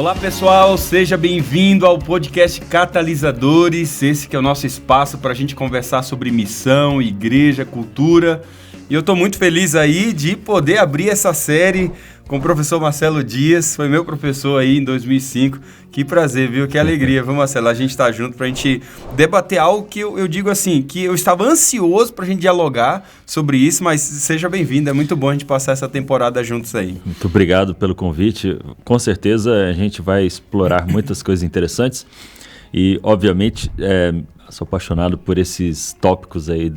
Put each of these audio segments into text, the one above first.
Olá pessoal, seja bem-vindo ao podcast Catalisadores, esse que é o nosso espaço para a gente conversar sobre missão, igreja, cultura. E eu estou muito feliz aí de poder abrir essa série com o professor Marcelo Dias, foi meu professor aí em 2005. Que prazer, viu? Que alegria, viu, Marcelo? A gente está junto para a gente debater algo que eu digo assim, que eu estava ansioso para a gente dialogar sobre isso, mas seja bem-vindo, é muito bom a gente passar essa temporada juntos aí. Muito obrigado pelo convite. Com certeza a gente vai explorar muitas coisas interessantes e, obviamente, sou apaixonado por esses tópicos aí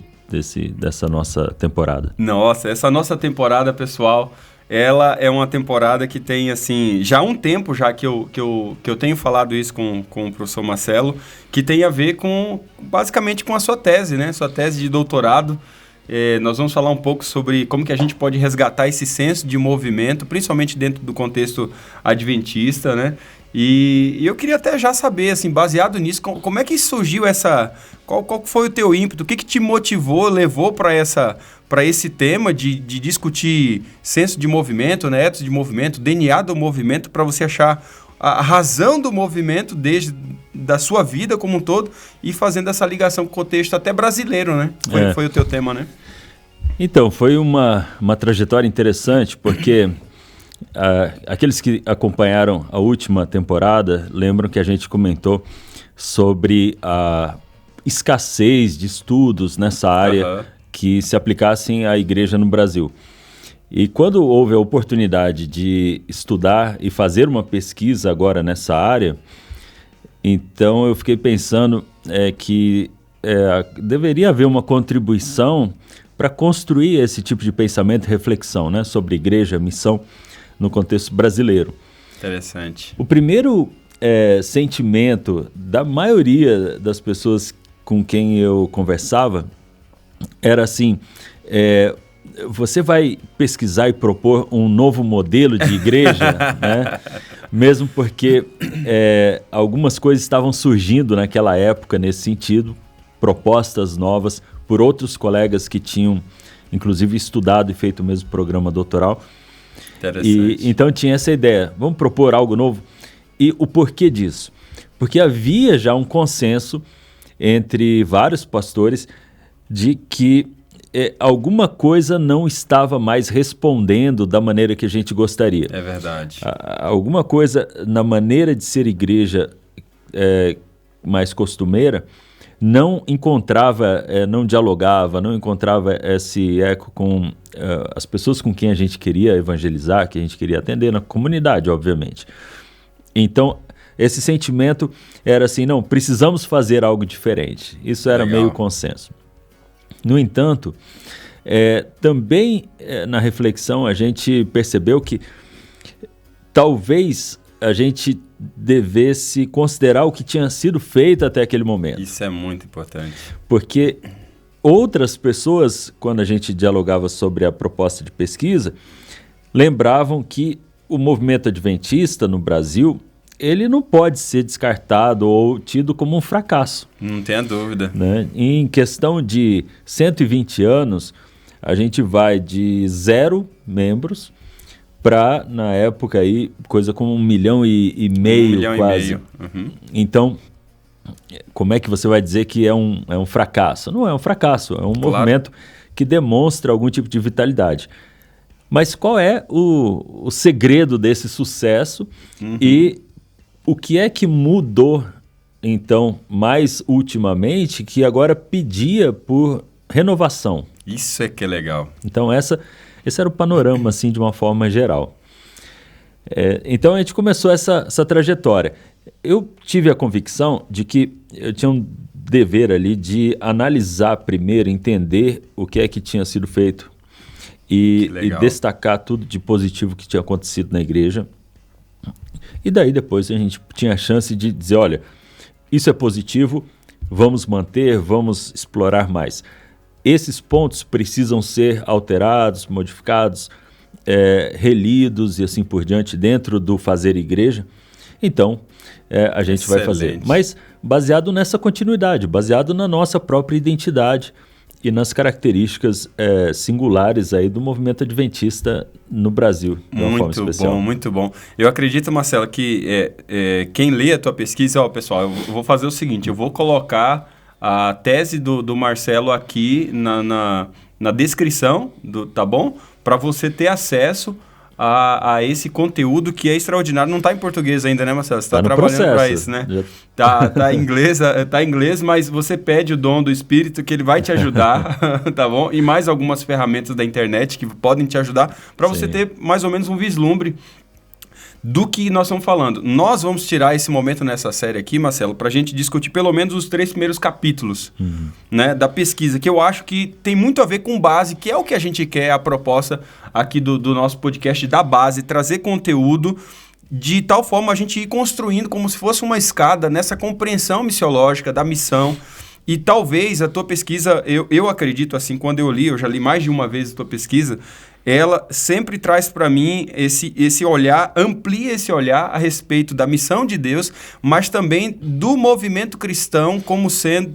dessa nossa temporada. Nossa, essa nossa temporada, pessoal, ela é uma temporada que tem, assim, já há um tempo já que eu tenho falado isso com o professor Marcelo, que tem a ver basicamente com a sua tese, né? Sua tese de doutorado. Nós vamos falar um pouco sobre como que a gente pode resgatar esse senso de movimento, principalmente dentro do contexto adventista, né? E eu queria até já saber, assim, baseado nisso, como é que surgiu qual foi o teu ímpeto, o que te motivou, levou para esse tema de discutir senso de movimento, né, ethos de movimento, DNA do movimento, para você achar a razão do movimento da sua vida como um todo e fazendo essa ligação com o contexto até brasileiro, né? Foi o teu tema, né? Então, foi uma trajetória interessante, porque aqueles que acompanharam a última temporada lembram que a gente comentou sobre a escassez de estudos nessa área que se aplicassem à igreja no Brasil. E quando houve a oportunidade de estudar e fazer uma pesquisa agora nessa área, então eu fiquei pensando que deveria haver uma contribuição para construir esse tipo de pensamento e reflexão, né, sobre igreja, missão no contexto brasileiro. Interessante. O primeiro sentimento da maioria das pessoas com quem eu conversava era assim, você vai pesquisar e propor um novo modelo de igreja, né? Mesmo porque algumas coisas estavam surgindo naquela época nesse sentido, propostas novas por outros colegas que tinham, inclusive, estudado e feito o mesmo programa doutoral. Interessante. Então tinha essa ideia, vamos propor algo novo? E o porquê disso? Porque havia já um consenso entre vários pastores de que alguma coisa não estava mais respondendo da maneira que a gente gostaria. É verdade. Alguma coisa na maneira de ser igreja mais costumeira não encontrava, não dialogava, não encontrava esse eco com as pessoas com quem a gente queria evangelizar, que a gente queria atender na comunidade, obviamente. Então, esse sentimento era assim, não, precisamos fazer algo diferente. Isso era meio consenso. No entanto, também na reflexão a gente percebeu que talvez a gente devesse considerar o que tinha sido feito até aquele momento. Isso é muito importante. Porque outras pessoas, quando a gente dialogava sobre a proposta de pesquisa, lembravam que o movimento adventista no Brasil, ele não pode ser descartado ou tido como um fracasso. Não tenha dúvida. Né? Em questão de 120 anos, a gente vai de 0 membros para, na época, aí, coisa como 1,5 milhão quase. Uhum. Então, como é que você vai dizer que é um fracasso? Não é um fracasso, é um movimento que demonstra algum tipo de vitalidade. Mas qual é o segredo desse sucesso e o que é que mudou, então, mais ultimamente, que agora pedia por renovação? Isso é que é legal. Então, esse era o panorama, assim, de uma forma geral. Então, a gente começou essa trajetória. Eu tive a convicção de que eu tinha um dever ali de analisar primeiro, entender o que é que tinha sido feito e destacar tudo de positivo que tinha acontecido na igreja. E daí depois a gente tinha a chance de dizer, olha, isso é positivo, vamos manter, vamos explorar mais. Esses pontos precisam ser alterados, modificados, relidos e assim por diante dentro do fazer igreja. Então, a gente vai fazer. Mas baseado nessa continuidade, baseado na nossa própria identidade e nas características singulares aí do movimento adventista no Brasil, de uma forma especial. Muito bom, muito bom. Eu acredito, Marcelo, que quem lê a tua pesquisa, pessoal, eu vou fazer o seguinte, eu vou colocar a tese do Marcelo aqui na descrição, tá bom? Para você ter acesso a esse conteúdo que é extraordinário. Não está em português ainda, né, Marcelo? Você está trabalhando para isso, né? Tá em inglês, mas você pede o dom do Espírito que ele vai te ajudar, tá bom? E mais algumas ferramentas da internet que podem te ajudar para você ter mais ou menos um vislumbre do que nós estamos falando. Nós vamos tirar esse momento nessa série aqui, Marcelo, para a gente discutir pelo menos os 3 primeiros capítulos né, da pesquisa, que eu acho que tem muito a ver com base, que é o que a gente quer, a proposta aqui do nosso podcast da base, trazer conteúdo de tal forma a gente ir construindo como se fosse uma escada nessa compreensão missiológica da missão. E talvez a tua pesquisa, eu acredito assim, quando eu já li mais de uma vez a tua pesquisa, ela sempre traz para mim esse olhar, amplia esse olhar a respeito da missão de Deus, mas também do movimento cristão como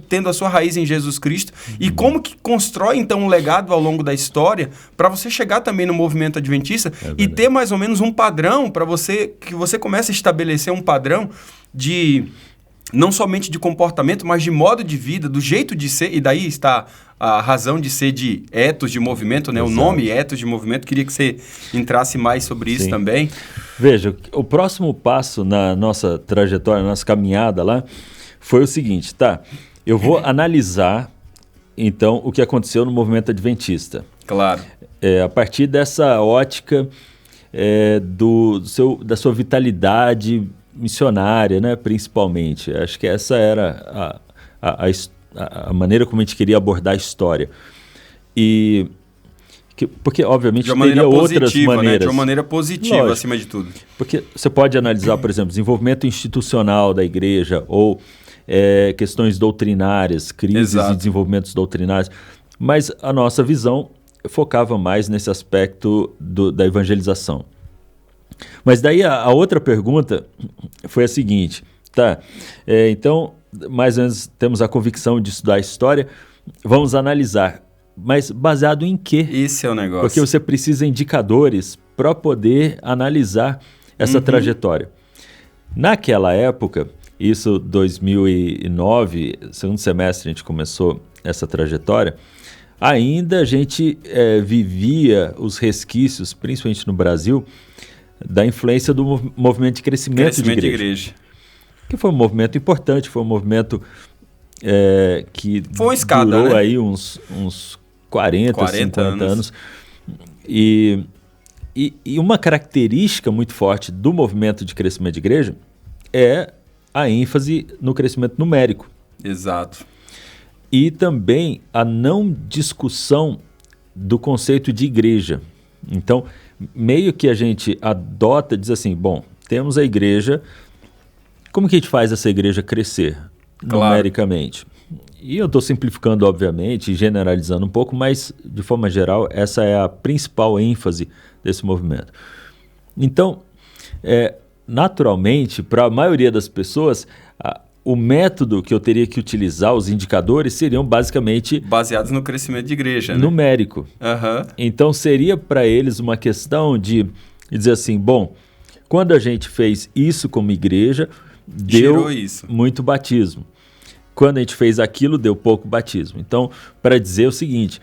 tendo a sua raiz em Jesus Cristo e como que constrói então um legado ao longo da história para você chegar também no movimento adventista e ter mais ou menos um padrão para que você comece a estabelecer um padrão de não somente de comportamento, mas de modo de vida, do jeito de ser, e daí está a razão de ser de ethos de movimento, né? O nome ethos de movimento, queria que você entrasse mais sobre isso também. Veja, o próximo passo na nossa trajetória, na nossa caminhada lá, foi o seguinte, eu vou analisar, então, o que aconteceu no movimento adventista. Claro. A partir dessa ótica da sua vitalidade missionária, né, principalmente. Acho que essa era a maneira como a gente queria abordar a história. Porque, obviamente, teria outras maneiras. Né? De uma maneira positiva, lógico, acima de tudo. Porque você pode analisar, por exemplo, desenvolvimento institucional da igreja ou questões doutrinárias, crises e desenvolvimentos doutrinários. Mas a nossa visão focava mais nesse aspecto da evangelização. Mas daí a outra pergunta foi a seguinte, então, mais ou menos temos a convicção de estudar a história, vamos analisar, mas baseado em quê? Esse é o negócio. Porque você precisa de indicadores para poder analisar essa trajetória. Naquela época, isso 2009, segundo semestre a gente começou essa trajetória, ainda a gente vivia os resquícios, principalmente no Brasil, da influência do movimento de crescimento de igreja. Que foi um movimento importante, foi um movimento que foi uma escada, durou né? aí uns 40 50 anos. E uma característica muito forte do movimento de crescimento de igreja é a ênfase no crescimento numérico. Exato. E também a não discussão do conceito de igreja. Então, meio que a gente adota, diz assim, bom, temos a igreja, como que a gente faz essa igreja crescer numericamente? E eu estou simplificando, obviamente, e generalizando um pouco, mas, de forma geral, essa é a principal ênfase desse movimento. Então, naturalmente, para a maioria das pessoas, o método que eu teria que utilizar, os indicadores, seriam basicamente baseados no crescimento de igreja, numérico. Então seria para eles uma questão de dizer assim, bom, quando a gente fez isso como igreja, deu muito batismo. Quando a gente fez aquilo, deu pouco batismo. Então, para dizer o seguinte,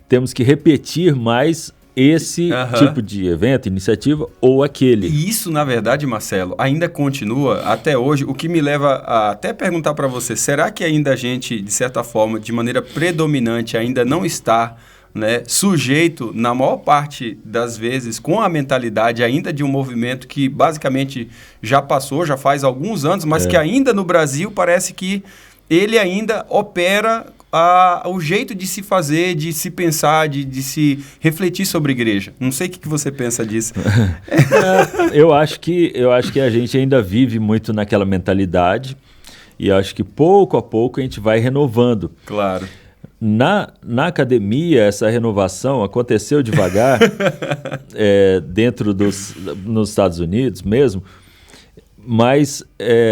temos que repetir mais esse tipo de evento, iniciativa ou aquele. E isso, na verdade, Marcelo, ainda continua até hoje, o que me leva a até perguntar para você, será que ainda a gente, de certa forma, de maneira predominante, ainda não está, né, sujeito, na maior parte das vezes, com a mentalidade ainda de um movimento que basicamente já passou, já faz alguns anos, mas que ainda no Brasil parece que ele ainda opera o jeito de se fazer, de se pensar, de se refletir sobre a igreja. Não sei o que você pensa disso. Eu acho que a gente ainda vive muito naquela mentalidade e acho que pouco a pouco a gente vai renovando. Claro. Na academia, essa renovação aconteceu devagar, nos Estados Unidos mesmo, mas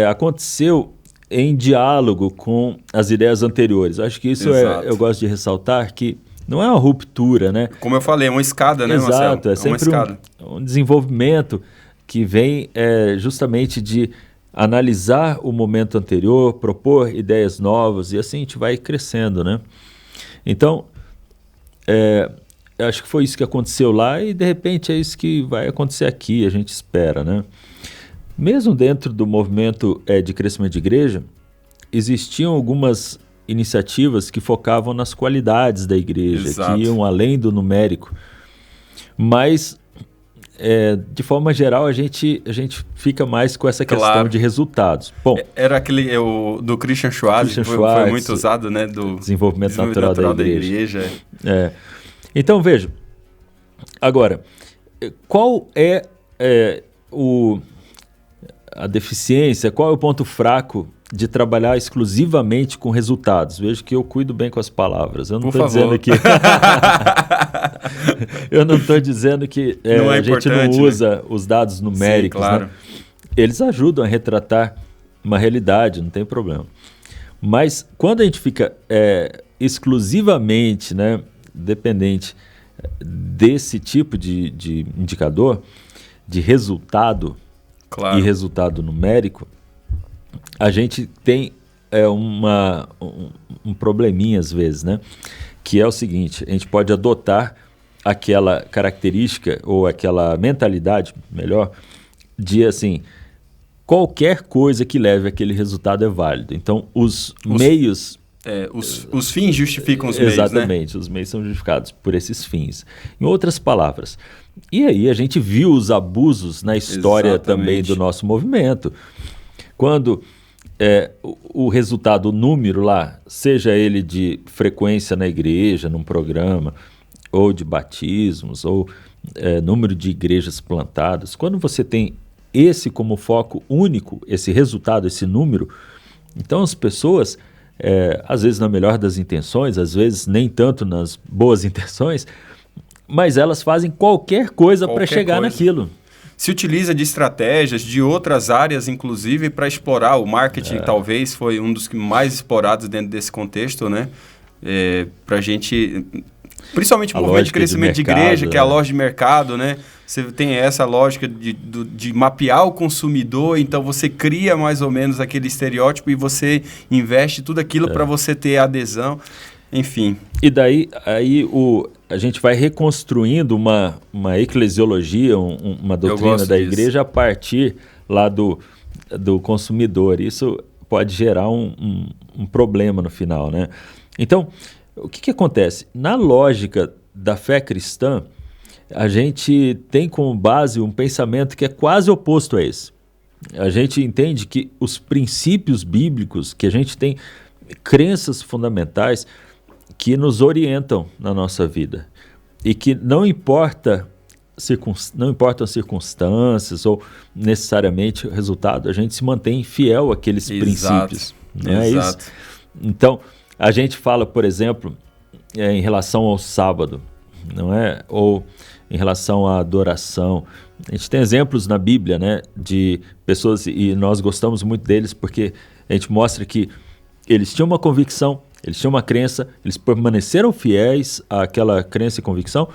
aconteceu em diálogo com as ideias anteriores. Acho que isso eu gosto de ressaltar que não é uma ruptura, né? Como eu falei, é uma escada, né, Marcelo? Exato, é sempre um desenvolvimento que vem justamente de analisar o momento anterior, propor ideias novas e assim a gente vai crescendo, né? Então, acho que foi isso que aconteceu lá e de repente é isso que vai acontecer aqui, a gente espera, né? Mesmo dentro do movimento de crescimento de igreja, existiam algumas iniciativas que focavam nas qualidades da igreja, Exato. que iam além do numérico. Mas, de forma geral, a gente fica mais com essa questão de resultados. Bom, era aquele do Christian Schwartz, foi muito usado, né? Do desenvolvimento natural da igreja. Então, veja, agora, qual é a deficiência, qual é o ponto fraco de trabalhar exclusivamente com resultados? Vejo que eu cuido bem com as palavras. Eu não estou dizendo que eu não estou dizendo que a gente não usa os dados numéricos. Sim, claro. Né? Eles ajudam a retratar uma realidade, não tem problema. Mas quando a gente fica exclusivamente, né, dependente desse tipo de indicador, de resultado, claro, e resultado numérico, a gente tem um probleminha às vezes, né? Que é o seguinte: a gente pode adotar aquela característica ou aquela mentalidade, melhor, de assim, qualquer coisa que leve àquele resultado é válido. Então, os meios... os fins justificam os meios, exatamente, né? Os meios são justificados por esses fins. Em outras palavras, e aí a gente viu os abusos na história também do nosso movimento. Quando o resultado, o número lá, seja ele de frequência na igreja, num programa, ou de batismos, ou número de igrejas plantadas, quando você tem esse como foco único, esse resultado, esse número, então as pessoas, às vezes na melhor das intenções, às vezes nem tanto nas boas intenções, mas elas fazem qualquer coisa para chegar naquilo. Se utiliza de estratégias de outras áreas, inclusive, para explorar. O marketing talvez foi um dos mais explorados dentro desse contexto, né? Para a gente... Principalmente o movimento de crescimento de igreja, que é a loja de mercado, né? Você tem essa lógica de mapear o consumidor, então você cria mais ou menos aquele estereótipo e você investe tudo aquilo para você ter adesão, enfim. E daí a gente vai reconstruindo uma eclesiologia, uma doutrina da igreja a partir lá do consumidor. Isso pode gerar um problema no final, né? Então, o que acontece? Na lógica da fé cristã, a gente tem como base um pensamento que é quase oposto a esse. A gente entende que os princípios bíblicos, que a gente tem crenças fundamentais que nos orientam na nossa vida e que não importam as circunstâncias ou necessariamente o resultado, a gente se mantém fiel àqueles princípios. Não é isso? Então, a gente fala, por exemplo, em relação ao sábado, não é? Ou em relação à adoração. A gente tem exemplos na Bíblia, né, de pessoas, e nós gostamos muito deles porque a gente mostra que eles tinham uma convicção, eles tinham uma crença, eles permaneceram fiéis àquela crença e convicção,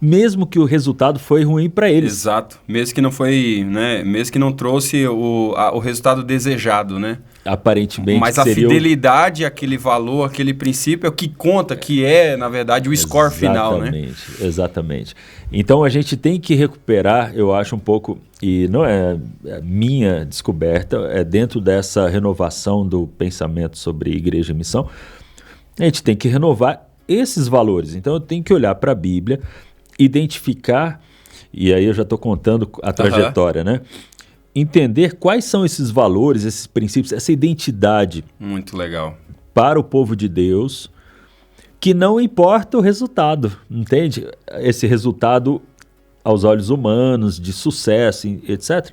mesmo que o resultado foi ruim para eles. Exato. Mesmo que não foi, né? Mesmo que não trouxe o resultado desejado, né? Aparentemente. Mas a fidelidade àquele valor, aquele princípio é o que conta, que é, na verdade, o score final, né? Exatamente. Então a gente tem que recuperar, eu acho, um pouco, e não é minha descoberta, é dentro dessa renovação do pensamento sobre igreja e missão, a gente tem que renovar esses valores. Então eu tenho que olhar para a Bíblia, identificar, e aí eu já estou contando a trajetória, né? Entender quais são esses valores, esses princípios, essa identidade. Muito legal. Para o povo de Deus, que não importa o resultado, entende? Esse resultado aos olhos humanos, de sucesso, etc.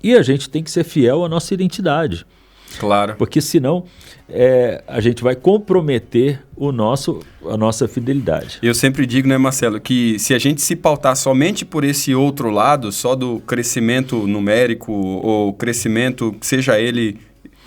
E a gente tem que ser fiel à nossa identidade. Claro. Porque senão a gente vai comprometer a nossa fidelidade. Eu sempre digo, né, Marcelo, que se a gente se pautar somente por esse outro lado, só do crescimento numérico ou crescimento, seja ele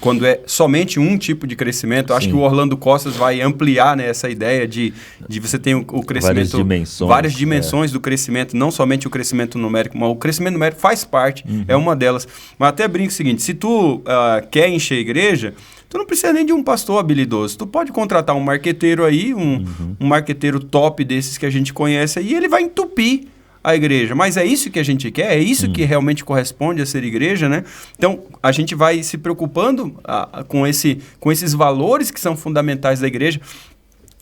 quando é somente um tipo de crescimento. Eu acho que o Orlando Costas vai ampliar, né, essa ideia de você ter o crescimento... Várias dimensões do crescimento, não somente o crescimento numérico, mas o crescimento numérico faz parte, é uma delas. Mas até brinco o seguinte, se tu quer encher a igreja, tu não precisa nem de um pastor habilidoso. Tu pode contratar um marqueteiro aí, um marqueteiro top desses que a gente conhece aí, e ele vai entupir a igreja. Mas é isso que a gente quer? É isso que realmente corresponde a ser igreja, né? Então, a gente vai se preocupando com esses valores que são fundamentais da igreja.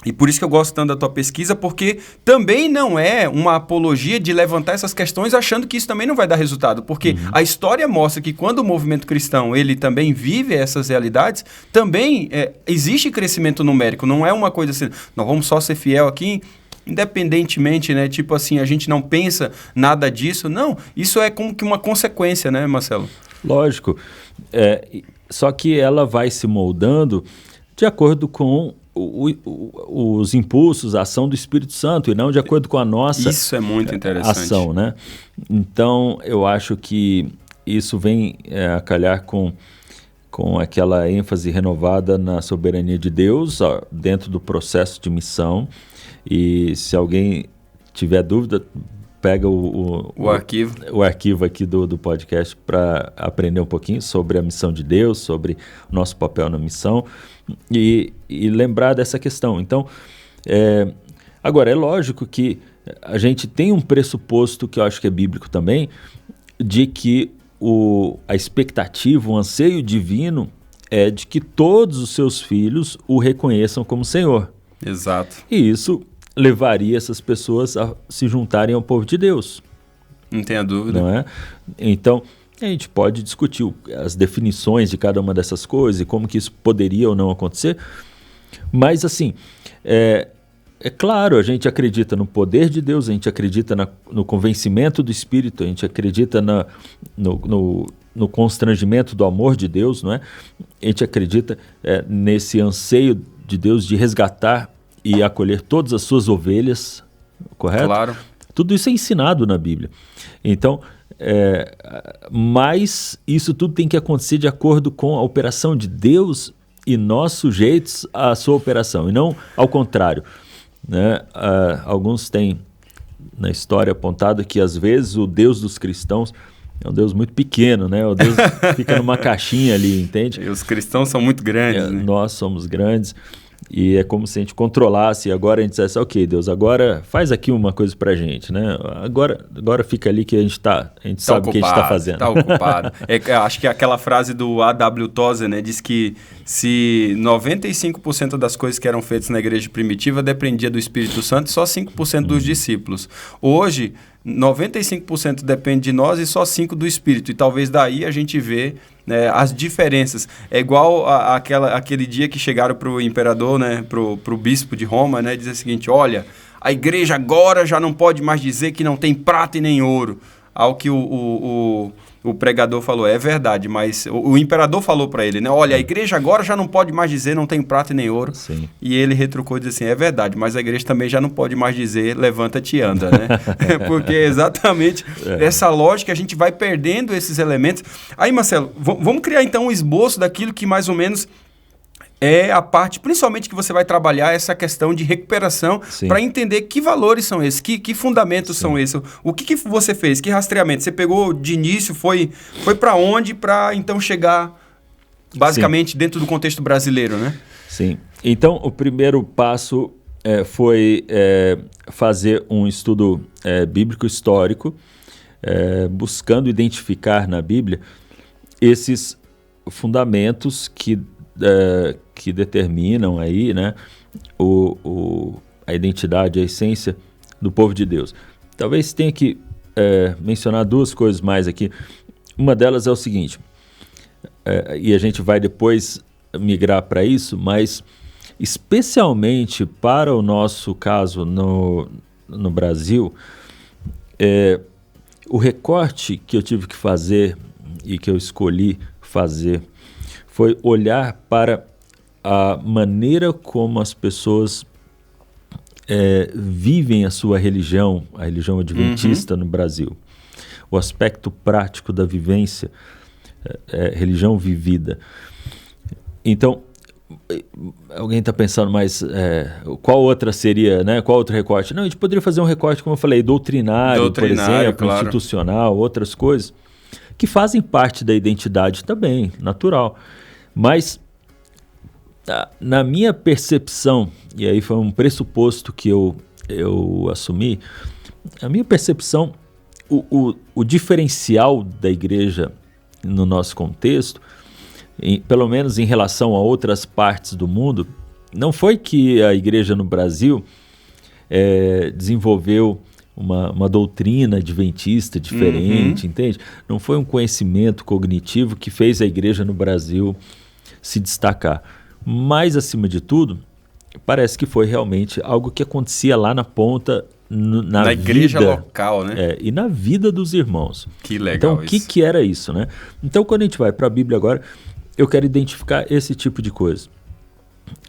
E por isso que eu gosto tanto da tua pesquisa, porque também não é uma apologia de levantar essas questões achando que isso também não vai dar resultado. Porque a história mostra que quando o movimento cristão ele também vive essas realidades, também existe crescimento numérico. Não é uma coisa assim, nós vamos só ser fiel aqui, independentemente, né? Tipo assim, a gente não pensa nada disso. Não, isso é como que uma consequência, né, Marcelo? Lógico. Só que ela vai se moldando de acordo com os impulsos, a ação do Espírito Santo e não de acordo com a nossa isso é muito interessante. Ação, né? Então, eu acho que isso vem a calhar com aquela ênfase renovada na soberania de Deus dentro do processo de missão. E se alguém tiver dúvida, pega o arquivo aqui do podcast para aprender um pouquinho sobre a missão de Deus, sobre o nosso papel na missão e lembrar dessa questão. Então, agora, é lógico que a gente tem um pressuposto que eu acho que é bíblico também, de que a expectativa, o anseio divino é de que todos os seus filhos o reconheçam como Senhor. Exato. E isso levaria essas pessoas a se juntarem ao povo de Deus. Não tenha dúvida. Não é? Então, a gente pode discutir as definições de cada uma dessas coisas e como que isso poderia ou não acontecer, mas assim, é claro, a gente acredita no poder de Deus, a gente acredita no convencimento do Espírito, a gente acredita no constrangimento do amor de Deus, não é? A gente acredita nesse anseio de Deus de resgatar e acolher todas as suas ovelhas, correto? Claro. Tudo isso é ensinado na Bíblia. Então, mas isso tudo tem que acontecer de acordo com a operação de Deus e nós sujeitos à sua operação, e não ao contrário, né? Alguns têm na história apontado que às vezes o Deus dos cristãos é um Deus muito pequeno, né? O Deus fica numa caixinha ali, entende? E os cristãos são muito grandes, né? Nós somos grandes. E é como se a gente controlasse, e agora a gente dissesse, ok, Deus, agora faz aqui uma coisa pra gente, né? Agora fica ali que a gente sabe o que a gente está fazendo. Está ocupado. Acho que aquela frase do A.W. Tozer, né, diz que se 95% das coisas que eram feitas na igreja primitiva dependia do Espírito Santo, só 5% dos discípulos. Hoje, 95% depende de nós e só 5% do Espírito. E talvez daí a gente vê, né, as diferenças. É igual aquele dia que chegaram para o imperador, né, para o bispo de Roma, né, dizer o seguinte, olha, a igreja agora já não pode mais dizer que não tem prata e nem ouro. Ao que o pregador falou, é verdade, mas o imperador falou para ele, né? Olha, a igreja agora já não pode mais dizer não tem prata e nem ouro. Sim. E ele retrucou e disse assim, é verdade, mas a igreja também já não pode mais dizer levanta-te e anda, né? Porque exatamente essa lógica, a gente vai perdendo esses elementos. Aí, Marcelo, vamos criar então um esboço daquilo que mais ou menos é a parte, principalmente que você vai trabalhar essa questão de recuperação para entender que valores são esses, que fundamentos são esses. O que você fez? Que rastreamento? Você pegou de início, foi para onde para então chegar basicamente dentro do contexto brasileiro, né? Sim. Então, o primeiro passo foi fazer um estudo bíblico histórico, buscando identificar na Bíblia esses fundamentos que determinam aí, né, a identidade, a essência do povo de Deus. Talvez tenha que mencionar duas coisas mais aqui. Uma delas é o seguinte, e a gente vai depois migrar para isso, mas especialmente para o nosso caso no Brasil, o recorte que eu tive que fazer e que eu escolhi fazer foi olhar para a maneira como as pessoas vivem a sua religião, a religião adventista no Brasil. O aspecto prático da vivência, religião vivida. Então, alguém está pensando, mas qual outra seria, né? Qual outro recorte? Não, a gente poderia fazer um recorte, como eu falei, doutrinário, por exemplo, claro, institucional, outras coisas, que fazem parte da identidade também, natural. Mas, na minha percepção, e aí foi um pressuposto que eu assumi, a minha percepção, o diferencial da igreja no nosso contexto, pelo menos em relação a outras partes do mundo, não foi que a igreja no Brasil desenvolveu uma doutrina adventista diferente, entende? Não foi um conhecimento cognitivo que fez a igreja no Brasil se destacar. Mas, acima de tudo, parece que foi realmente algo que acontecia lá na ponta, na igreja local, né? E na vida dos irmãos. Que legal. Então, o que era isso, né? Então, quando a gente vai para a Bíblia agora, eu quero identificar esse tipo de coisa.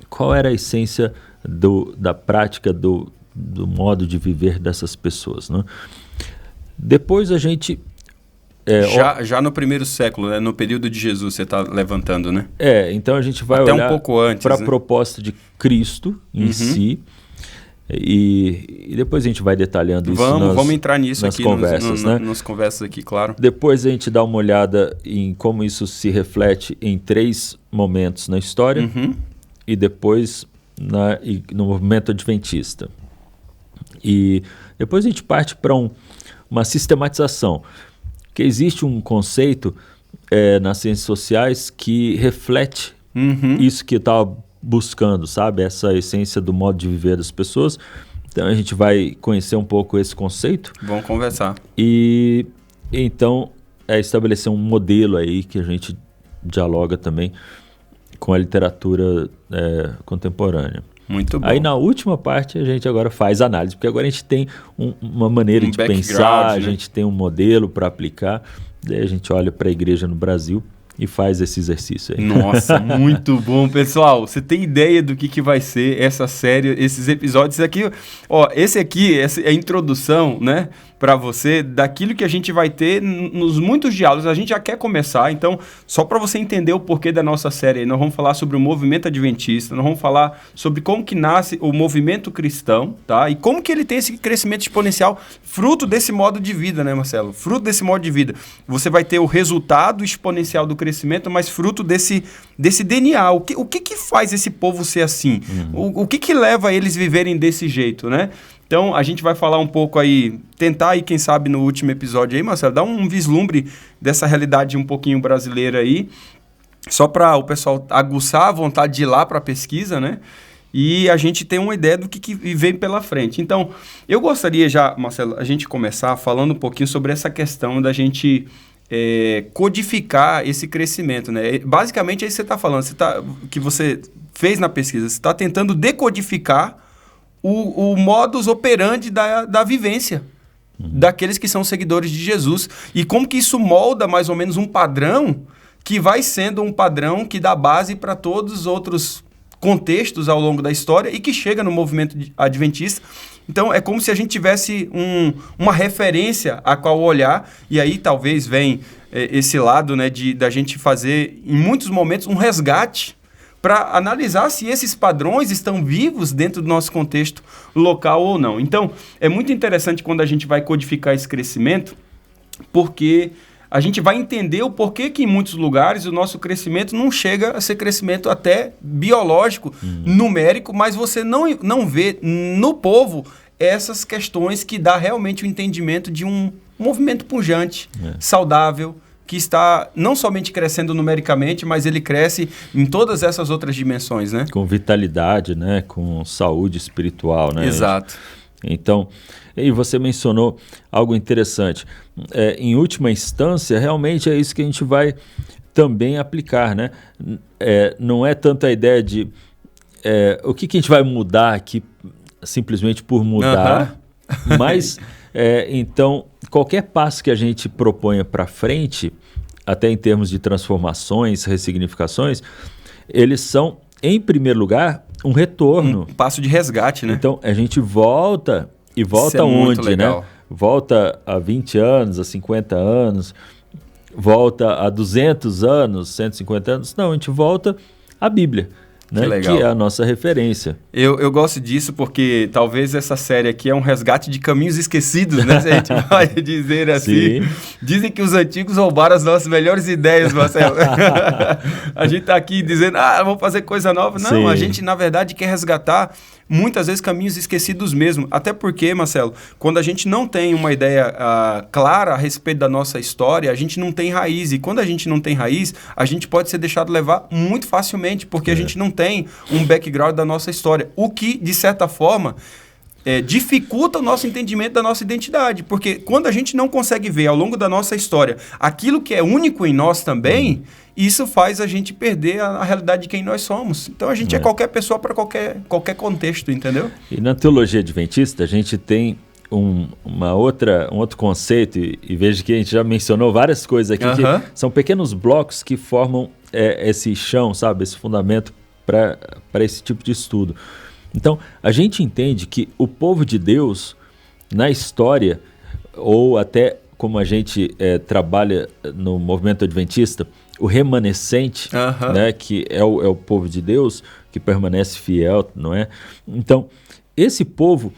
Qual era a essência da prática, do modo de viver dessas pessoas, né? Depois a gente... Já no primeiro século, né? No período de Jesus, você está levantando, né? Então a gente vai até olhar um pouco antes, para a né? proposta de Cristo em si, e depois a gente vai detalhando isso vamos entrar nisso nas aqui, conversas, né? nas conversas aqui, claro. Depois a gente dá uma olhada em como isso se reflete em 3 momentos na história, e depois no movimento adventista. E depois a gente parte para uma sistematização, que existe um conceito nas ciências sociais que reflete isso que eu estava buscando, sabe? Essa essência do modo de viver das pessoas. Então a gente vai conhecer um pouco esse conceito. Vamos conversar. E então estabelecer um modelo aí que a gente dialoga também com a literatura contemporânea. Muito bom. Aí na última parte a gente agora faz análise, porque agora a gente tem uma maneira de pensar, a gente tem um modelo para aplicar, daí a gente olha para a igreja no Brasil e faz esse exercício aí. Nossa, muito bom, pessoal. Você tem ideia do que vai ser essa série, esses episódios aqui? Essa é a introdução, né, para você daquilo que a gente vai ter nos muitos diálogos. A gente já quer começar, então, só para você entender o porquê da nossa série aí, nós vamos falar sobre o movimento adventista, nós vamos falar sobre como que nasce o movimento cristão, tá? E como que ele tem esse crescimento exponencial, fruto desse modo de vida, né, Marcelo? Fruto desse modo de vida. Você vai ter o resultado exponencial do crescimento, mas fruto desse DNA. O que faz esse povo ser assim? O que leva eles a viverem desse jeito, né? Então, a gente vai falar um pouco aí, tentar aí, quem sabe, no último episódio aí, Marcelo, dar um vislumbre dessa realidade um pouquinho brasileira aí, só para o pessoal aguçar a vontade de ir lá para a pesquisa, né? E a gente tem uma ideia do que vem pela frente. Então, eu gostaria já, Marcelo, a gente começar falando um pouquinho sobre essa questão da gente codificar esse crescimento, né? Basicamente, é isso que você está falando, que você fez na pesquisa, você está tentando decodificar o modus operandi da vivência daqueles que são seguidores de Jesus. E como que isso molda mais ou menos um padrão que vai sendo um padrão que dá base para todos os outros contextos ao longo da história e que chega no movimento adventista. Então, é como se a gente tivesse uma referência a qual olhar, e aí talvez vem esse lado, né, da gente fazer, em muitos momentos, um resgate para analisar se esses padrões estão vivos dentro do nosso contexto local ou não. Então, é muito interessante quando a gente vai codificar esse crescimento, porque a gente vai entender o porquê que em muitos lugares o nosso crescimento não chega a ser crescimento até biológico, numérico, mas você não vê no povo essas questões que dá realmente o entendimento de um movimento pujante, saudável, que está não somente crescendo numericamente, mas ele cresce em todas essas outras dimensões, né? Com vitalidade, né? Com saúde espiritual, né? Exato. Então, e você mencionou algo interessante. Em última instância, realmente é isso que a gente vai também aplicar, né? Não é tanto a ideia de o que a gente vai mudar aqui simplesmente por mudar, mas então qualquer passo que a gente proponha para frente, até em termos de transformações, ressignificações, eles são, em primeiro lugar, um retorno. Um passo de resgate, né? Então, a gente volta, e volta onde, né? Volta a 20 anos, a 50 anos, volta a 200 anos, 150 anos. Não, a gente volta a Bíblia, né? Que é a nossa referência. Eu gosto disso porque talvez essa série aqui é um resgate de caminhos esquecidos, né? Se a gente vai dizer assim. Sim. Dizem que os antigos roubaram as nossas melhores ideias, Marcelo. A gente tá aqui dizendo, vamos fazer coisa nova. Não, sim, a gente, na verdade, quer resgatar muitas vezes caminhos esquecidos mesmo. Até porque, Marcelo, quando a gente não tem uma ideia clara a respeito da nossa história, a gente não tem raiz. E quando a gente não tem raiz, a gente pode ser deixado levar muito facilmente, porque a gente não tem um background da nossa história. O que, de certa forma, dificulta o nosso entendimento da nossa identidade. Porque quando a gente não consegue ver ao longo da nossa história aquilo que é único em nós também, isso faz a gente perder a realidade de quem nós somos. Então a gente é qualquer pessoa para qualquer contexto, entendeu? E na teologia adventista a gente tem um outro conceito, e veja que a gente já mencionou várias coisas aqui, que são pequenos blocos que formam esse chão, sabe, esse fundamento para esse tipo de estudo. Então, a gente entende que o povo de Deus, na história, ou até como a gente trabalha no movimento adventista, o remanescente, né, que é o povo de Deus, que permanece fiel, não é? Então, esse povo,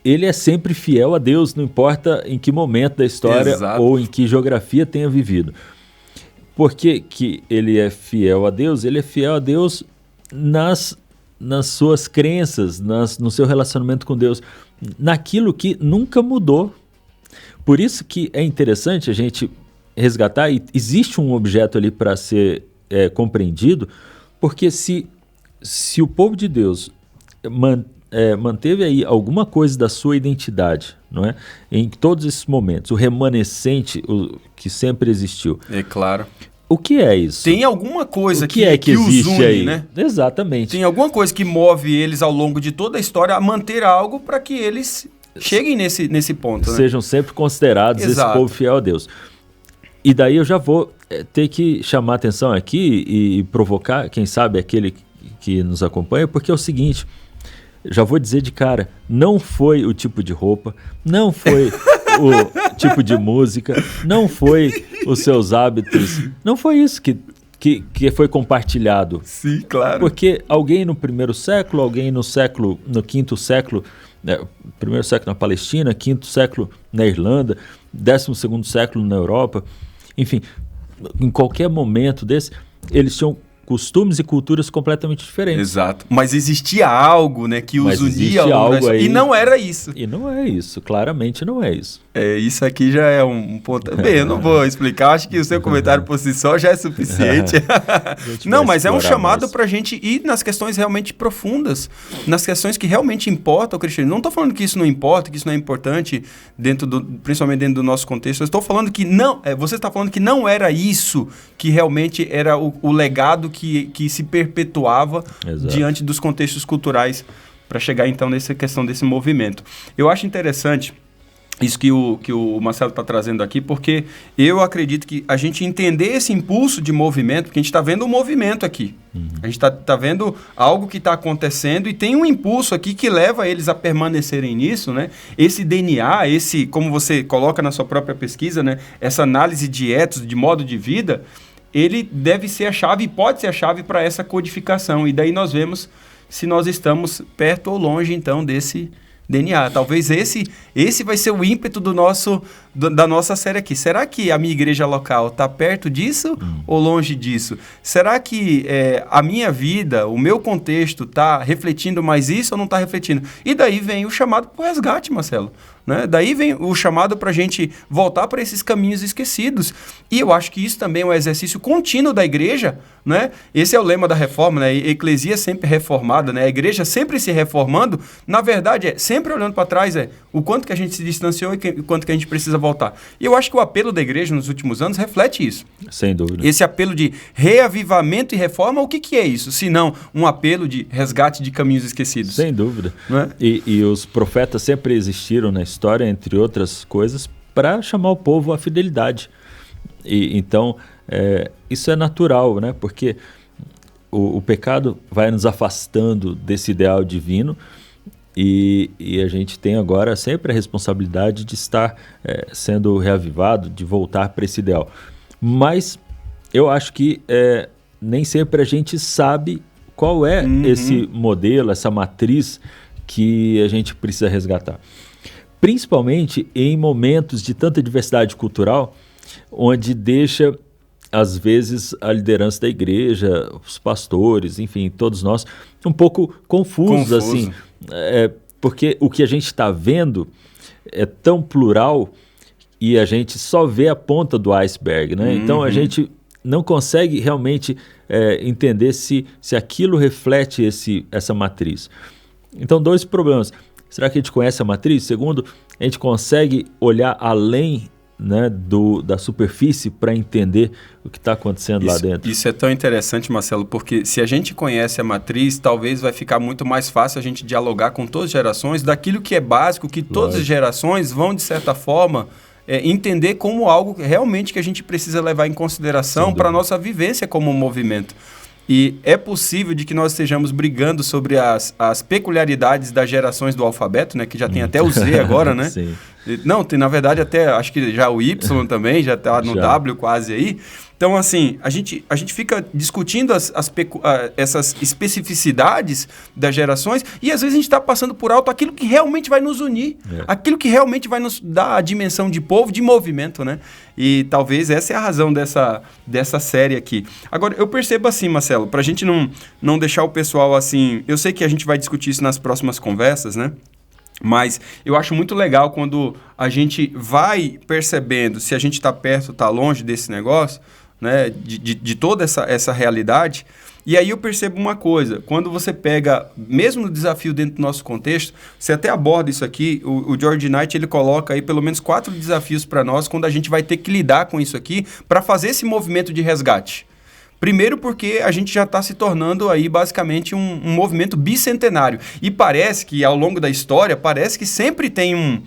ele é sempre fiel a Deus, não importa em que momento da história ou em que geografia tenha vivido. Por que ele é fiel a Deus? Ele é fiel a Deus nas suas crenças, no seu relacionamento com Deus, naquilo que nunca mudou. Por isso que é interessante a gente resgatar, e existe um objeto ali para ser compreendido, porque se o povo de Deus manteve aí alguma coisa da sua identidade, não é? Em todos esses momentos, o remanescente, que sempre existiu. É claro. O que é isso? Tem alguma coisa que existe os une, aí, né? Exatamente. Tem alguma coisa que move eles ao longo de toda a história a manter algo para que eles cheguem nesse ponto, né? Sejam sempre considerados esse povo fiel a Deus. E daí eu já vou ter que chamar a atenção aqui e provocar, quem sabe, aquele que nos acompanha, porque é o seguinte, já vou dizer de cara, não foi o tipo de roupa, não foi o tipo de música, não foi os seus hábitos, não foi isso que foi compartilhado. Sim, claro. Porque alguém no primeiro século, alguém no quinto século, primeiro século na Palestina, quinto século na Irlanda, 12º século na Europa, enfim, em qualquer momento desse, eles tinham costumes e culturas completamente diferentes. Exato. Mas existia algo, né, que os unia algo aí, e não era isso. E não é isso, claramente não é isso. Isso aqui já é um ponto. Bem, eu não vou explicar, acho que o seu comentário por si só já é suficiente. Não, mas é um chamado para a gente ir nas questões realmente profundas, nas questões que realmente importam ao cristianismo. Não estou falando que isso não importa, que isso não é importante, principalmente dentro do nosso contexto. Eu estou falando que não, você está falando que não era isso que realmente era o legado que se perpetuava diante dos contextos culturais para chegar então nessa questão desse movimento. Eu acho interessante isso que o Marcelo está trazendo aqui, porque eu acredito que a gente entender esse impulso de movimento, porque a gente está vendo um movimento aqui. A gente está vendo algo que está acontecendo e tem um impulso aqui que leva eles a permanecerem nisso, né? Esse DNA, como você coloca na sua própria pesquisa, né? Essa análise de ethos, de modo de vida, ele deve ser a chave e pode ser a chave para essa codificação. E daí nós vemos se nós estamos perto ou longe, então, desse DNA. Talvez esse vai ser o ímpeto da nossa série aqui. Será que a minha igreja local está perto disso ou longe disso? Será que a minha vida, o meu contexto está refletindo mais isso ou não está refletindo? E daí vem o chamado para o resgate, Marcelo. Né? Daí vem o chamado para a gente voltar para esses caminhos esquecidos. E eu acho que isso também é um exercício contínuo da igreja. Né? Esse é o lema da reforma, né? Eclesia sempre reformada, né? A igreja sempre se reformando. Na verdade, sempre olhando para trás, o quanto que a gente se distanciou e o quanto que a gente precisa voltar. E eu acho que o apelo da igreja nos últimos anos reflete isso. Sem dúvida. Esse apelo de reavivamento e reforma, o que é isso? Se não um apelo de resgate de caminhos esquecidos. Sem dúvida. Né? E os profetas sempre existiram na história, entre outras coisas, para chamar o povo à fidelidade. Então, isso é natural, né? Porque o pecado vai nos afastando desse ideal divino e a gente tem agora sempre a responsabilidade de estar sendo reavivado, de voltar para esse ideal. Mas eu acho que nem sempre a gente sabe qual é esse modelo, essa matriz que a gente precisa resgatar. Principalmente em momentos de tanta diversidade cultural, onde deixa, às vezes, a liderança da igreja, os pastores, enfim, todos nós, um pouco confusos, assim. Porque o que a gente está vendo é tão plural e a gente só vê a ponta do iceberg, né? Então, a gente não consegue realmente entender se aquilo reflete essa matriz. Então, 2 problemas. Será que a gente conhece a matriz? Segundo, a gente consegue olhar além, né, da superfície para entender o que está acontecendo lá dentro. Isso é tão interessante, Marcelo, porque se a gente conhece a matriz, talvez vai ficar muito mais fácil a gente dialogar com todas as gerações daquilo que é básico, que todas as gerações vão, de certa forma, entender como algo realmente que a gente precisa levar em consideração para a nossa vivência como movimento. E é possível de que nós estejamos brigando sobre as peculiaridades das gerações do alfabeto, né? Que já tem até o Z agora, né? Sim. Não, tem na verdade até, acho que já o Y também, já está no W quase aí. Então, assim, a gente fica discutindo essas especificidades das gerações e às vezes a gente está passando por alto aquilo que realmente vai nos unir, aquilo que realmente vai nos dar a dimensão de povo, de movimento, né? E talvez essa é a razão dessa série aqui. Agora, eu percebo assim, Marcelo, para a gente não deixar o pessoal assim... Eu sei que a gente vai discutir isso nas próximas conversas, né? Mas eu acho muito legal quando a gente vai percebendo se a gente está perto ou está longe desse negócio, né, de toda essa realidade. E aí eu percebo uma coisa, quando você pega, mesmo no desafio dentro do nosso contexto, você até aborda isso aqui, o George Knight, ele coloca aí pelo menos 4 desafios para nós, quando a gente vai ter que lidar com isso aqui, para fazer esse movimento de resgate. Primeiro porque a gente já está se tornando aí basicamente um movimento bicentenário. E parece que ao longo da história, parece que sempre tem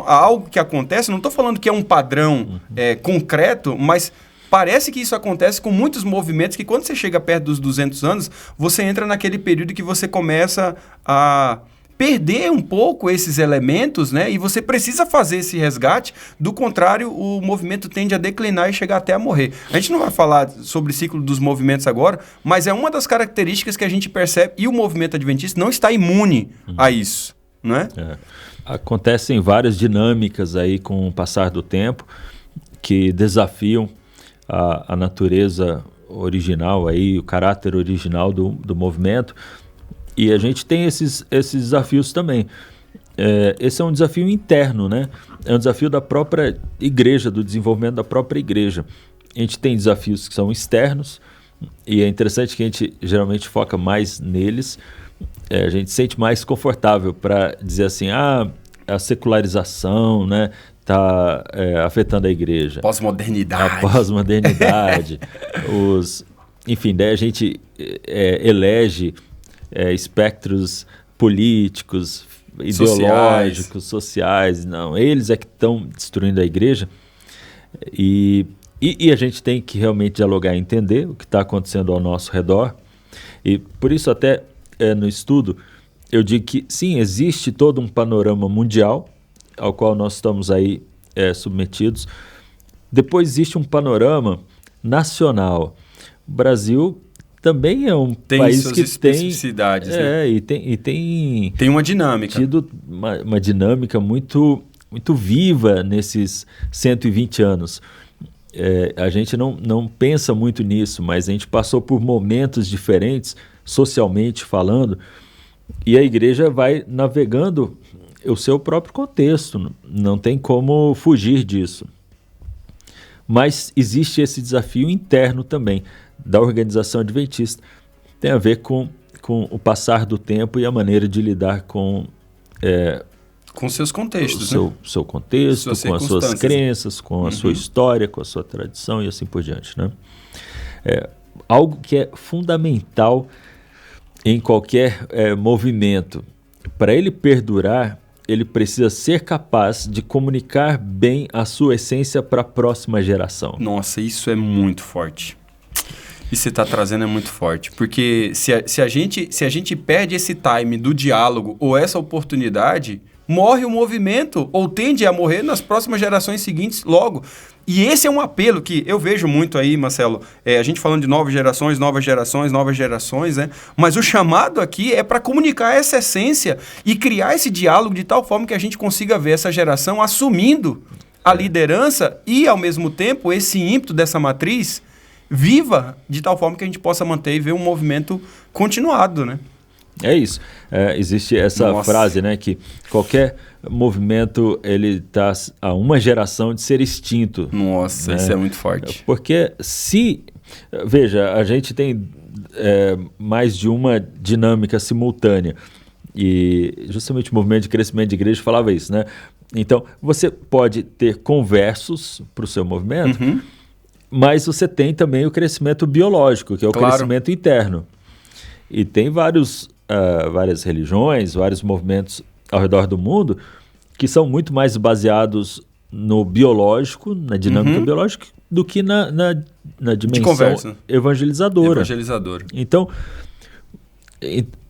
algo que acontece, não estou falando que é um padrão concreto, mas parece que isso acontece com muitos movimentos que quando você chega perto dos 200 anos, você entra naquele período que você começa a perder um pouco esses elementos, né? E você precisa fazer esse resgate, do contrário, o movimento tende a declinar e chegar até a morrer. A gente não vai falar sobre o ciclo dos movimentos agora, mas é uma das características que a gente percebe, e o movimento adventista não está imune a isso, né? Acontecem várias dinâmicas aí com o passar do tempo que desafiam a natureza original, aí, o caráter original do movimento. E a gente tem esses desafios também. Esse é um desafio interno, né? É um desafio da própria igreja, do desenvolvimento da própria igreja. A gente tem desafios que são externos, e é interessante que a gente geralmente foca mais neles. A gente se sente mais confortável para dizer assim, a secularização, né, está afetando a igreja. Pós-modernidade. A pós-modernidade. Enfim, daí a gente elege espectros políticos, ideológicos, sociais. Não, eles é que estão destruindo a igreja. E a gente tem que realmente dialogar e entender o que está acontecendo ao nosso redor. E por isso até no estudo eu digo que sim, existe todo um panorama mundial ao qual nós estamos aí submetidos. Depois existe um panorama nacional. O Brasil também é um país suas que especificidades, né? E tem uma dinâmica. Tido uma dinâmica muito, muito viva nesses 120 anos. A gente não pensa muito nisso, mas a gente passou por momentos diferentes, socialmente falando, e a igreja vai navegando o seu próprio contexto, não tem como fugir disso. Mas existe esse desafio interno também da organização adventista, tem a ver com o passar do tempo e a maneira de lidar com seus contextos, seu contexto, com as suas crenças, com a sua história, com a sua tradição e assim por diante, né? Algo que é fundamental em qualquer movimento, para ele perdurar, ele precisa ser capaz de comunicar bem a sua essência para a próxima geração. Nossa, isso é muito forte. Isso que você está trazendo é muito forte, porque se a gente perde esse time do diálogo ou essa oportunidade, morre o movimento, ou tende a morrer nas próximas gerações seguintes logo. E esse é um apelo que eu vejo muito aí, Marcelo, a gente falando de novas gerações, né? Mas o chamado aqui é para comunicar essa essência e criar esse diálogo de tal forma que a gente consiga ver essa geração assumindo a liderança e, ao mesmo tempo, esse ímpeto dessa matriz viva de tal forma que a gente possa manter e ver um movimento continuado, né? É isso. Existe essa frase, né, que qualquer movimento ele está a uma geração de ser extinto. Nossa, né? Isso é muito forte. Porque veja, a gente tem mais de uma dinâmica simultânea. E justamente o movimento de crescimento de igreja falava isso, né? Então, você pode ter conversos para o seu movimento, mas você tem também o crescimento biológico, que é o crescimento interno. E tem várias religiões, vários movimentos ao redor do mundo que são muito mais baseados no biológico, na dinâmica biológica, do que na dimensão evangelizadora. Então,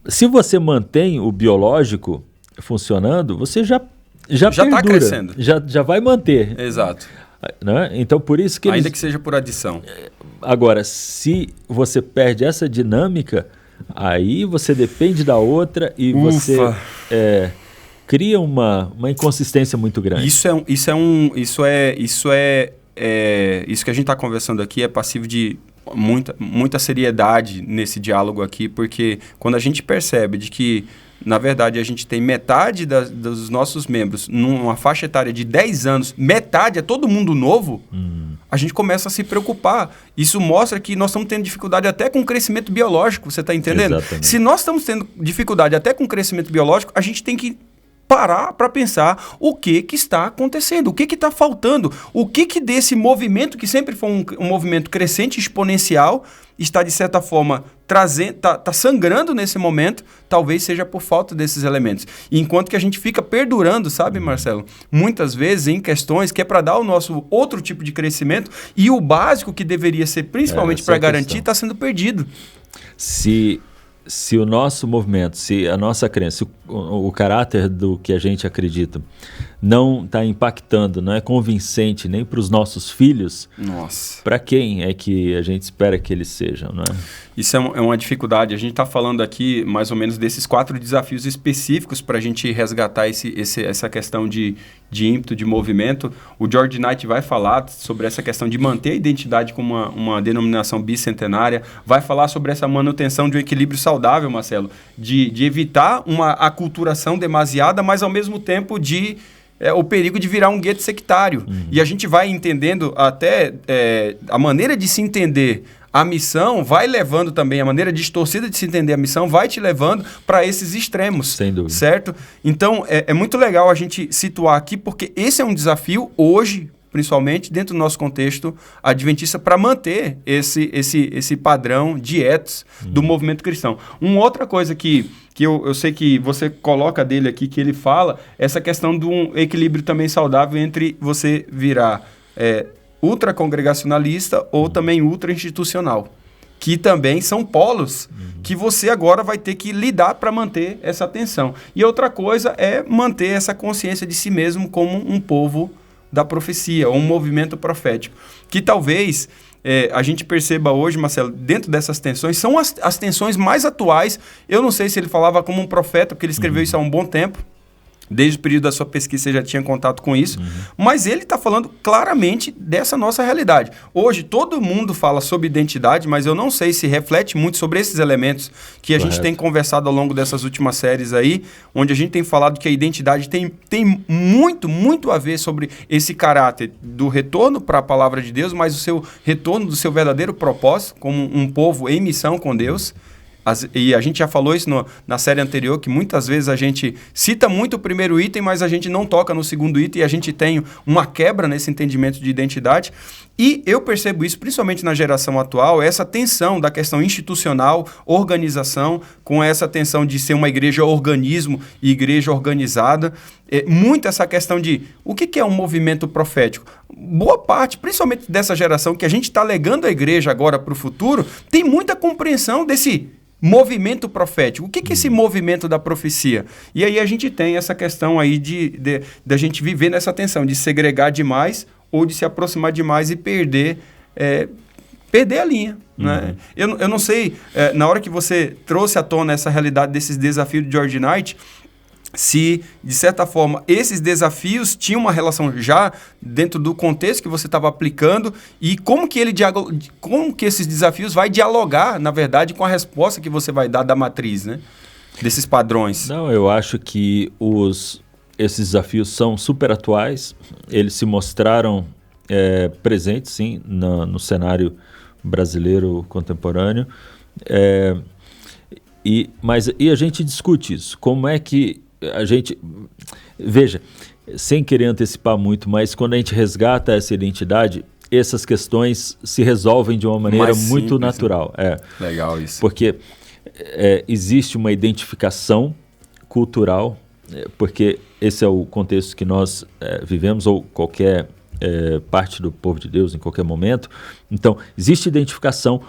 se você mantém o biológico funcionando, você já está crescendo. Já vai manter. Exato. Né? Então, por isso que ainda que seja por adição. Agora, se você perde essa dinâmica, aí você depende da outra e você cria uma inconsistência muito grande. Isso que a gente está conversando aqui é passivo de muita seriedade nesse diálogo aqui, porque quando a gente percebe de que, na verdade, a gente tem metade dos nossos membros numa faixa etária de 10 anos, metade é todo mundo novo, a gente começa a se preocupar. Isso mostra que nós estamos tendo dificuldade até com o crescimento biológico, você está entendendo? Exatamente. Se nós estamos tendo dificuldade até com o crescimento biológico, a gente tem que parar para pensar o que está acontecendo, o que está faltando, o que desse movimento, que sempre foi um movimento crescente, exponencial, está, de certa forma, tá sangrando nesse momento, talvez seja por falta desses elementos. E enquanto que a gente fica perdurando, sabe, Marcelo? Muitas vezes em questões que é para dar o nosso outro tipo de crescimento e o básico que deveria ser principalmente para garantir está sendo perdido. Se o nosso movimento, se a nossa crença, o caráter do que a gente acredita não está impactando, não é convincente nem para os nossos filhos, para quem é que a gente espera que eles sejam, não é? Isso é uma dificuldade. A gente está falando aqui mais ou menos desses 4 desafios específicos para a gente resgatar essa questão de ímpeto, de movimento. O George Knight vai falar sobre essa questão de manter a identidade como uma denominação bicentenária, vai falar sobre essa manutenção de um equilíbrio saudável, Marcelo, de evitar uma aculturação demasiada, mas ao mesmo tempo o perigo de virar um gueto sectário. E a gente vai entendendo até a maneira de se entender a missão, vai levando também, a maneira distorcida de se entender a missão, vai te levando para esses extremos. Sem dúvida. Certo? Então, é muito legal a gente situar aqui, porque esse é um desafio hoje, principalmente dentro do nosso contexto adventista, para manter esse padrão de ethos do movimento cristão. Uma outra coisa que eu sei que você coloca dele aqui, que ele fala, essa questão de um equilíbrio também saudável entre você virar ultracongregacionalista ou também ultra-institucional, que também são polos que você agora vai ter que lidar para manter essa tensão. E outra coisa é manter essa consciência de si mesmo como um povo da profecia, ou um movimento profético, que talvez a gente perceba hoje, Marcelo, dentro dessas tensões, são as tensões mais atuais. Eu não sei se ele falava como um profeta, porque ele escreveu isso há um bom tempo, desde o período da sua pesquisa você já tinha contato com isso, mas ele está falando claramente dessa nossa realidade. Hoje todo mundo fala sobre identidade, mas eu não sei se reflete muito sobre esses elementos que a gente tem conversado ao longo dessas últimas séries aí, onde a gente tem falado que a identidade tem muito, muito a ver sobre esse caráter do retorno para a palavra de Deus, mas o seu retorno do seu verdadeiro propósito como um povo em missão com Deus. E a gente já falou isso na série anterior, que muitas vezes a gente cita muito o primeiro item, mas a gente não toca no segundo item e a gente tem uma quebra nesse entendimento de identidade. E eu percebo isso, principalmente na geração atual, essa tensão da questão institucional, organização, com essa tensão de ser uma igreja organismo e igreja organizada. Muito essa questão de o que é um movimento profético. Boa parte, principalmente dessa geração que a gente está legando à igreja agora para o futuro, tem muita compreensão desse movimento profético. O que é esse movimento da profecia? E aí a gente tem essa questão aí de a gente viver nessa tensão de segregar demais ou de se aproximar demais e perder a linha. Né? Eu não sei, na hora que você trouxe à tona essa realidade desses desafios de George Knight, se, de certa forma, esses desafios tinham uma relação já dentro do contexto que você estava aplicando e como que esses desafios vai dialogar, na verdade, com a resposta que você vai dar da matriz, né? Desses padrões. Não, eu acho que esses desafios são super atuais, eles se mostraram presentes, sim, no cenário brasileiro contemporâneo, mas a gente discute isso, como é que a gente, veja, sem querer antecipar muito, mas quando a gente resgata essa identidade, essas questões se resolvem de uma maneira muito simples, natural. Legal isso. Porque existe uma identificação cultural, porque esse é o contexto que nós vivemos, ou qualquer parte do povo de Deus em qualquer momento. Então, existe identificação,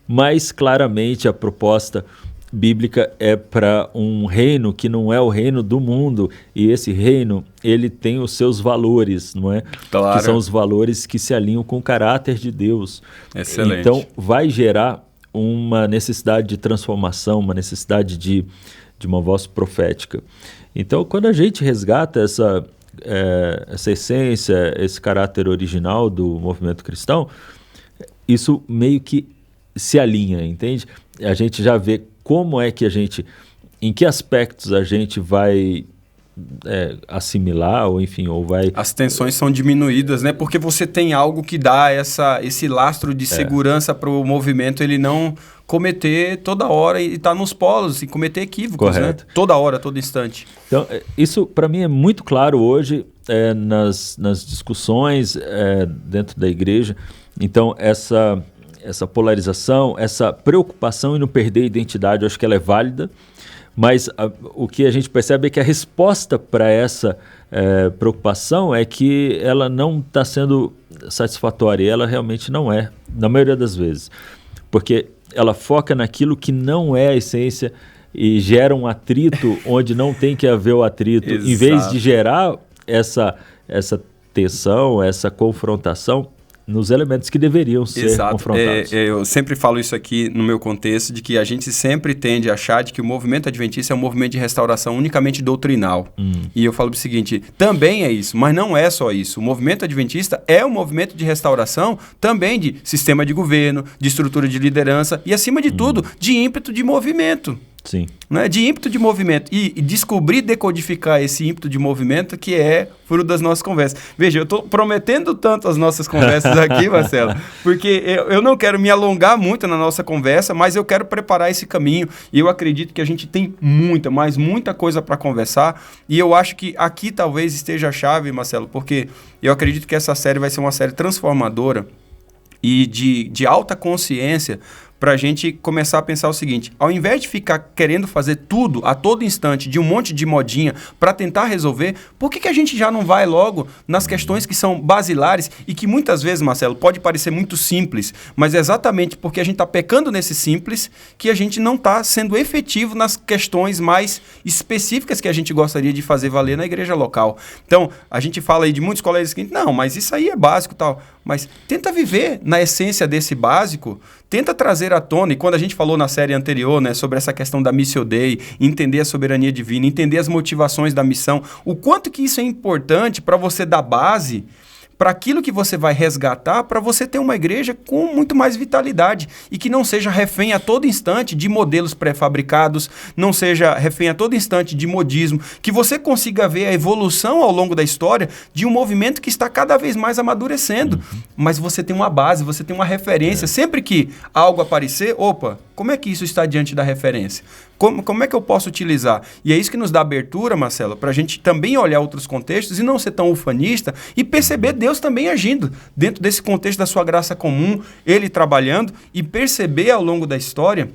mas claramente a proposta bíblica é para um reino que não é o reino do mundo, e esse reino, ele tem os seus valores, não é? Claro. Que são os valores que se alinham com o caráter de Deus. Excelente. Então, vai gerar uma necessidade de transformação, uma necessidade de uma voz profética. Então, quando a gente resgata essa essência, esse caráter original do movimento cristão, isso meio que se alinha, entende? A gente já vê como é que em que aspectos a gente vai assimilar, ou enfim, ou vai... As tensões são diminuídas, né? Porque você tem algo que dá esse lastro de segurança para o movimento ele não cometer toda hora e estar nos polos e cometer equívocos, correto, né? Toda hora, todo instante. Então, isso para mim é muito claro hoje nas discussões dentro da igreja. Então, essa polarização, essa preocupação em não perder a identidade, eu acho que ela é válida, mas o que a gente percebe é que a resposta para essa preocupação é que ela não está sendo satisfatória, e ela realmente não é, na maioria das vezes, porque ela foca naquilo que não é a essência e gera um atrito onde não tem que haver o atrito. Em vez de gerar essa tensão, essa confrontação nos elementos que deveriam ser confrontados. Eu sempre falo isso aqui no meu contexto, de que a gente sempre tende a achar de que o movimento adventista é um movimento de restauração unicamente doutrinal. E eu falo o seguinte, também é isso, mas não é só isso. O movimento adventista é um movimento de restauração também de sistema de governo, de estrutura de liderança e, acima de tudo, de ímpeto de movimento. Sim. Né? De ímpeto de movimento. E descobrir decodificar esse ímpeto de movimento que é fruto das nossas conversas. Veja, eu estou prometendo tanto as nossas conversas aqui, Marcelo, porque eu não quero me alongar muito na nossa conversa, mas eu quero preparar esse caminho. E eu acredito que a gente tem muita coisa para conversar. E eu acho que aqui talvez esteja a chave, Marcelo, porque eu acredito que essa série vai ser uma série transformadora e de alta consciência, para a gente começar a pensar o seguinte, ao invés de ficar querendo fazer tudo a todo instante, de um monte de modinha, para tentar resolver, por que a gente já não vai logo nas questões que são basilares e que muitas vezes, Marcelo, pode parecer muito simples, mas é exatamente porque a gente está pecando nesse simples que a gente não está sendo efetivo nas questões mais específicas que a gente gostaria de fazer valer na igreja local. Então, a gente fala aí de muitos colegas que, não, mas isso aí é básico e tal, mas tenta viver na essência desse básico, tenta trazer à tona, e quando a gente falou na série anterior, né, sobre essa questão da Missio Dei, entender a soberania divina, entender as motivações da missão, o quanto que isso é importante para você dar base para aquilo que você vai resgatar, para você ter uma igreja com muito mais vitalidade e que não seja refém a todo instante de modelos pré-fabricados, não seja refém a todo instante de modismo, que você consiga ver a evolução ao longo da história de um movimento que está cada vez mais amadurecendo, mas você tem uma base, você tem uma referência, sempre que algo aparecer, opa, como é que isso está diante da referência? Como é que eu posso utilizar? E é isso que nos dá abertura, Marcelo, para a gente também olhar outros contextos e não ser tão ufanista e perceber Deus também agindo dentro desse contexto da sua graça comum, Ele trabalhando e perceber ao longo da história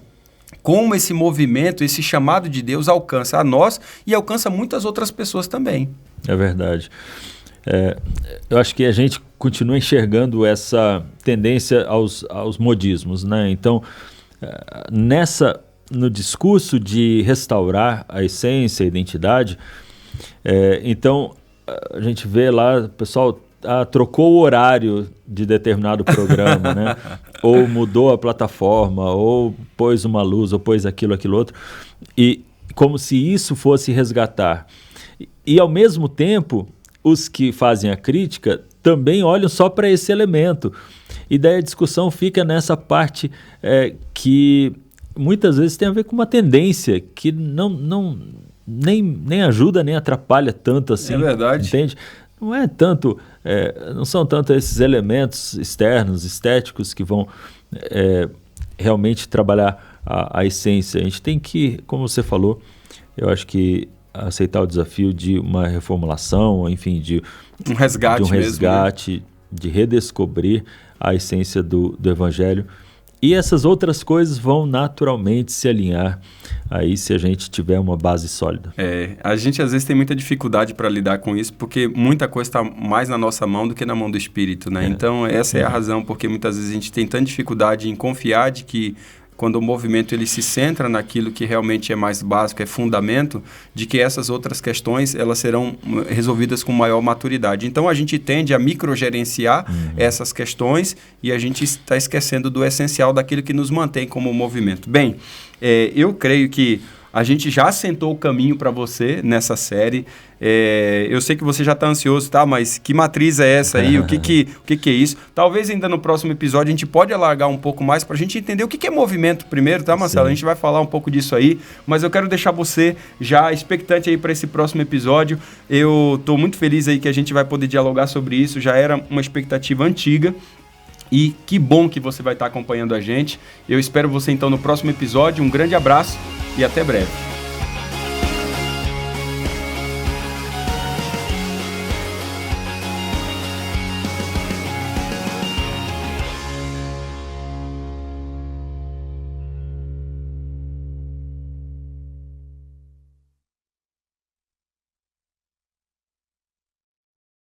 como esse movimento, esse chamado de Deus alcança a nós e alcança muitas outras pessoas também. É verdade. Eu acho que a gente continua enxergando essa tendência aos modismos, né? Então, nessa no discurso de restaurar a essência, a identidade. Então, a gente vê lá, o pessoal trocou o horário de determinado programa, né? Ou mudou a plataforma, ou pôs uma luz, ou pôs aquilo outro, e como se isso fosse resgatar. E ao mesmo tempo, os que fazem a crítica também olham só para esse elemento. E daí a discussão fica nessa parte que muitas vezes tem a ver com uma tendência que nem ajuda nem atrapalha tanto assim. É verdade. Entende? Não são tanto esses elementos externos, estéticos, que vão realmente trabalhar a essência. A gente tem que, como você falou, eu acho que aceitar o desafio de uma reformulação, enfim, de um resgate, mesmo, né? De redescobrir a essência do Evangelho. E essas outras coisas vão naturalmente se alinhar aí se a gente tiver uma base sólida. A gente às vezes tem muita dificuldade para lidar com isso, porque muita coisa está mais na nossa mão do que na mão do Espírito, né? Então essa é a razão, porque muitas vezes a gente tem tanta dificuldade em confiar de que quando o movimento ele se centra naquilo que realmente é mais básico, é fundamento, de que essas outras questões elas serão resolvidas com maior maturidade. Então a gente tende a microgerenciar essas questões e a gente está esquecendo do essencial, daquilo que nos mantém como movimento. Bem, eu creio que a gente já assentou o caminho para você nessa série. Eu sei que você já está ansioso, tá? Mas que matriz é essa aí? O que é isso? Talvez ainda no próximo episódio a gente pode alargar um pouco mais para a gente entender o que é movimento primeiro, tá, Marcelo? Sim. A gente vai falar um pouco disso aí, mas eu quero deixar você já expectante aí para esse próximo episódio. Eu estou muito feliz aí que a gente vai poder dialogar sobre isso. Já era uma expectativa antiga. E que bom que você vai estar acompanhando a gente. Eu espero você então no próximo episódio. Um grande abraço e até breve.